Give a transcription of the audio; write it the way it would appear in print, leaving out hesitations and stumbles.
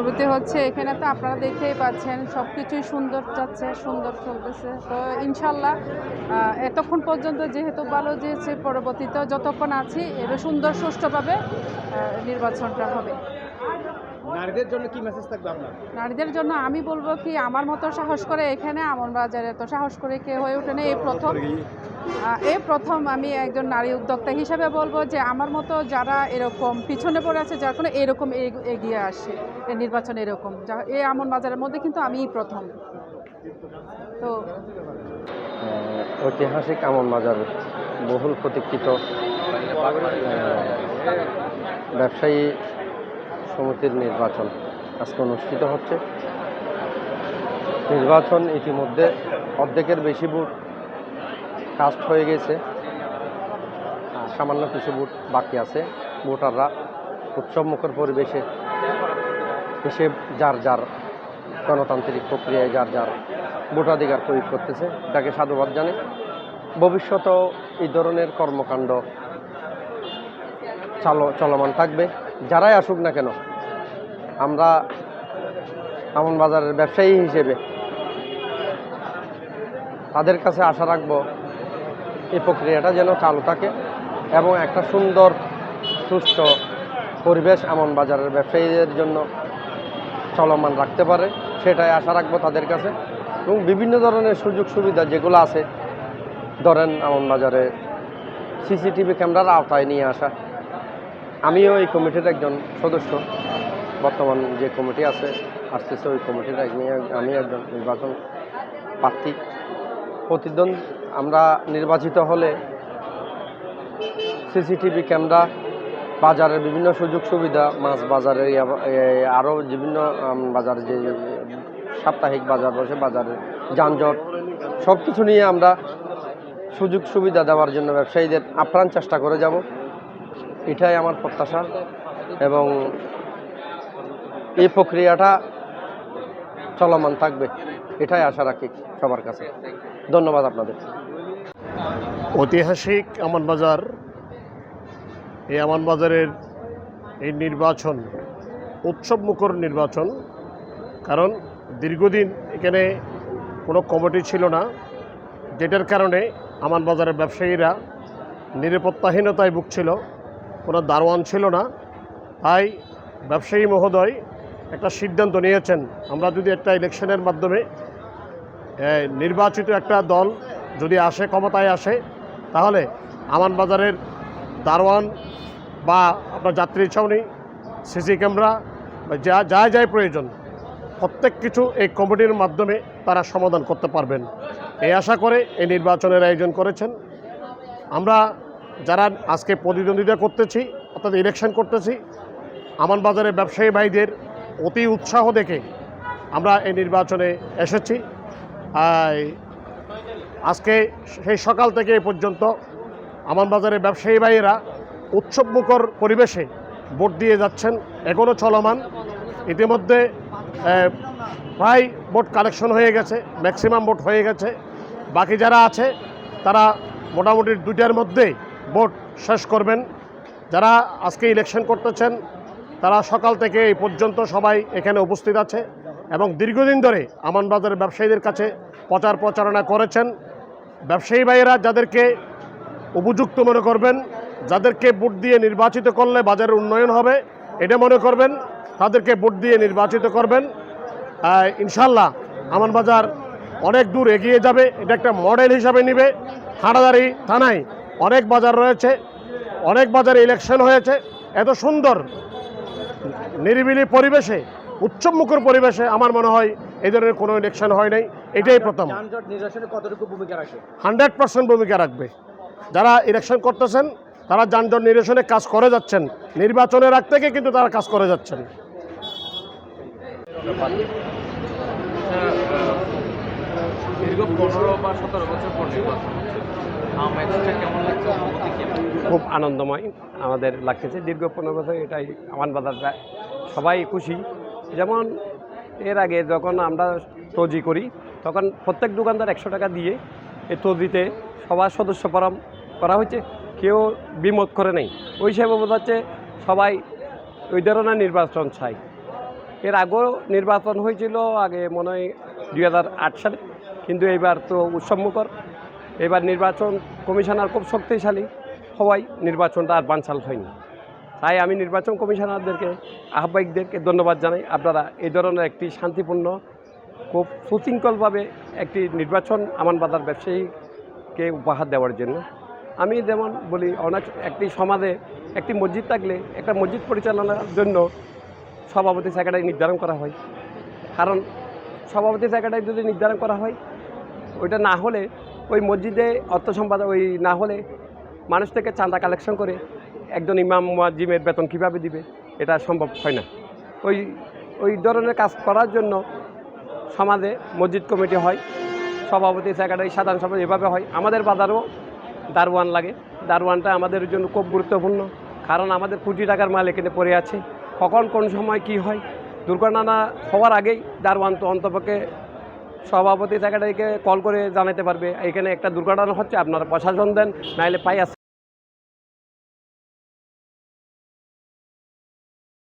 অনুভূতি হচ্ছে এখানে তো আপনারা দেখতেই পাচ্ছেন সব কিছুই সুন্দর যাচ্ছে, সুন্দর চলতেছে। তো ইনশাল্লাহ এতক্ষণ পর্যন্ত যেহেতু ভালো যেছে, পরবর্তীতে যতক্ষণ আছি এটা সুন্দর সুষ্ঠুভাবে নির্বাচনটা হবে। নারীদের জন্য কি মেসেজ থাকবে আপনার? নারীদের জন্য আমি বলবো কি, আমার মতো সাহস করে এখানে আমনবাজারে তো সাহস করে কেউ হয়ে ওঠেনি, এই প্রথম আমি একজন নারী উদ্যোক্তা হিসেবে বলবো যে আমার মতো যারা এরকম পিছনে পড়ে আছে, যার কোনো এরকম এগিয়ে আসে এই নির্বাচন, এরকম এই আমনবাজারের মধ্যে কিন্তু আমিই প্রথম। তো ঐতিহাসিক আমনবাজার বহুল প্রতীক্ষিত ব্যবসায়ী সমিতির নির্বাচন আজকে অনুষ্ঠিত হচ্ছে। নির্বাচন ইতিমধ্যে অর্ধেকের বেশি ভোট কাস্ট হয়ে গেছে, সামান্য কিছু ভোট বাকি আছে। ভোটাররা উৎসবমুখর পরিবেশে এসে যার যার গণতান্ত্রিক প্রক্রিয়ায় যার যার ভোটাধিকার প্রয়োগ করতেছে, এটাকে সাধুবাদ জানে। ভবিষ্যতেও এই ধরনের কর্মকাণ্ড চলমান থাকবে। যারাই আসুক না কেন, আমরা আমনবাজারের ব্যবসায়ী হিসেবে তাদের কাছে আশা রাখবো এই প্রক্রিয়াটা যেন চালু থাকে এবং একটা সুন্দর সুষ্ঠু পরিবেশ আমনবাজারের ব্যবসায়ীদের জন্য চলমান রাখতে পারে, সেটাই আশা রাখবো তাদের কাছে। এবং বিভিন্ন ধরনের সুযোগ সুবিধা যেগুলো আছে, ধরেন আমনবাজারে সিসিটিভি ক্যামেরার আওতায় নিয়ে আসা। আমিও এই কমিটির একজন সদস্য, বর্তমান যে কমিটি আসতেছে ওই কমিটির আমি একজন নির্বাচন প্রার্থী। প্রতিদ্বন্দ্বী আমরা নির্বাচিত হলে সিসিটিভি ক্যামেরা, বাজারের বিভিন্ন সুযোগ সুবিধা, মাছ বাজারে আরও বিভিন্ন বাজারে যে সাপ্তাহিক বাজার বসে, বাজারের যানজট সব কিছু নিয়ে আমরা সুযোগ সুবিধা দেওয়ার জন্য ব্যবসায়ীদের আপ্রাণ চেষ্টা করে যাব, এটাই আমার প্রত্যাশা। এবং এই প্রক্রিয়াটা চলমান থাকবে, এটাই আশা রাখি সবার কাছে। ধন্যবাদ আপনাদের। ঐতিহাসিক আমনবাজার, এই আমনবাজারের এই নির্বাচন উৎসবমুখর নির্বাচন। কারণ দীর্ঘদিন এখানে কোনো কমিটি ছিল না, যেটার কারণে আমনবাজারের ব্যবসায়ীরা নিরাপত্তাহীনতায় ভুগছিল, কোনো দারোয়ান ছিল না। তাই ব্যবসায়ী মহোদয় একটা সিদ্ধান্ত নিয়েছেন, আমরা যদি একটা ইলেকশনের মাধ্যমে নির্বাচিত একটা দল যদি আসে, ক্ষমতায় আসে, তাহলে আমনবাজারের দারোয়ান বা আপনার যাত্রী ছাউনি, সিসি ক্যামেরা বা যা প্রয়োজন প্রত্যেক কিছু এই কমিটির মাধ্যমে তারা সমাধান করতে পারবেন, এই আশা করে এই নির্বাচনের আয়োজন করেছেন। আমরা যারা আজকে প্রতিদ্বন্দ্বিতা করতেছি, অর্থাৎ ইলেকশন করতেছি, আমনবাজারের ব্যবসায়ী ভাইদের অতি উৎসাহ দেখে আমরা এই নির্বাচনে এসেছি। আজকে সেই সকাল থেকে এই পর্যন্ত আমনবাজারের ব্যবসায়ী ভাইয়েরা উৎসবমুখর পরিবেশে ভোট দিয়ে যাচ্ছেন, এখনও চলমান। ইতিমধ্যে প্রায় ভোট কালেকশন হয়ে গেছে, ম্যাক্সিমাম ভোট হয়ে গেছে। বাকি যারা আছে তারা মোটামুটি 2টার মধ্যে ভোট শেষ করবেন। যারা আজকে ইলেকশন করতেছেন তারা সকাল থেকে এই পর্যন্ত সবাই এখানে উপস্থিত আছে এবং দীর্ঘদিন ধরে আমনবাজারের ব্যবসায়ীদের কাছে প্রচারণা করেছেন। ব্যবসায়ী ভাইয়েরা যাদেরকে উপযুক্ত মনে করবেন, যাদেরকে ভোট দিয়ে নির্বাচিত করলে বাজারের উন্নয়ন হবে, এটা মনে করবেন, তাদেরকে ভোট দিয়ে নির্বাচিত করবেন। ইনশাল্লাহ আমনবাজার অনেক দূর এগিয়ে যাবে, এটা একটা মডেল হিসাবে নেবে। হাটাদারি থানায় অনেক বাজার রয়েছে, অনেক বাজারে ইলেকশন হয়েছে, এত সুন্দর নিরিবিলি পরিবেশে, উৎসবমুখর পরিবেশে আমার মনে হয় এই ধরনের কোনো ইলেকশন হয় নাই, এটাই প্রথম। 100% ভূমিকা রাখবে। যারা ইলেকশন করতেছেন তারা যানজট নিরসনে কাজ করে যাচ্ছেন, নির্বাচনের আগ থেকে কিন্তু তারা কাজ করে যাচ্ছেন। খুব আনন্দময় আমাদের লাগতেছে। দীর্ঘ 15 বছর এটাই আমনবাজারটা সবাই খুশি। যেমন এর আগে যখন আমরা তজি করি তখন প্রত্যেক দোকানদার 100 টাকা দিয়ে এই তজিতে সবার সদস্য ফরম করা হয়েছে, কেউ বিমত করে নেই। ওই হিসাবে বোঝা যাচ্ছে সবাই ওই ধরনের নির্বাচন চাই। এর আগেও নির্বাচন হয়েছিল, আগে মনে হয় 2008 সালে, কিন্তু এবার তো উৎসবমুখর। এবার নির্বাচন কমিশনার খুব শক্তিশালী হওয়ায় নির্বাচনটা আর বানচাল হয়নি। তাই আমি নির্বাচন কমিশনারদেরকে, আহ্বায়কদেরকে ধন্যবাদ জানাই। আপনারা এই ধরনের একটি শান্তিপূর্ণ, খুব সুশৃঙ্খলভাবে একটি নির্বাচন আমানবাজার ব্যবসায়ীকে উপহার দেওয়ার জন্য। আমি যেমন বলি, অনেক একটি সমাজে একটি মসজিদ থাকলে একটা মসজিদ পরিচালনার জন্য সভাপতি সেক্রেটারি নির্ধারণ করা হয়। কারণ সভাপতি সেক্রেটারি যদি নির্ধারণ করা হয়, ওইটা না হলে ওই মসজিদে অর্থ সম্পাদক ওই না হলে মানুষ থেকে চাঁদা কালেকশন করে একজন ইমাম মুয়াজ্জিমের বেতন কীভাবে দিবে, এটা সম্ভব হয় না। ওই ধরনের কাজ করার জন্য সমাজে মসজিদ কমিটি হয়, সভাপতি সেক্রেটারি সাধারণ সভাপতি এভাবে হয়। আমাদের বাজারও দারোয়ান লাগে। দারোয়ানটা আমাদের জন্য খুব গুরুত্বপূর্ণ, কারণ আমাদের কোটি টাকার মাল এখানে পড়ে আছে। কখন কোন সময় কি হয়, দুর্ঘটনা হওয়ার আগেই দারোয়ান তো অন্তপক্ষে সভাপতি সেক্রেটারিকে কল করে জানাতে পারবে এখানে একটা দুর্ঘটনা হচ্ছে, আপনারা প্রশাসন দেন, নাইলে পাই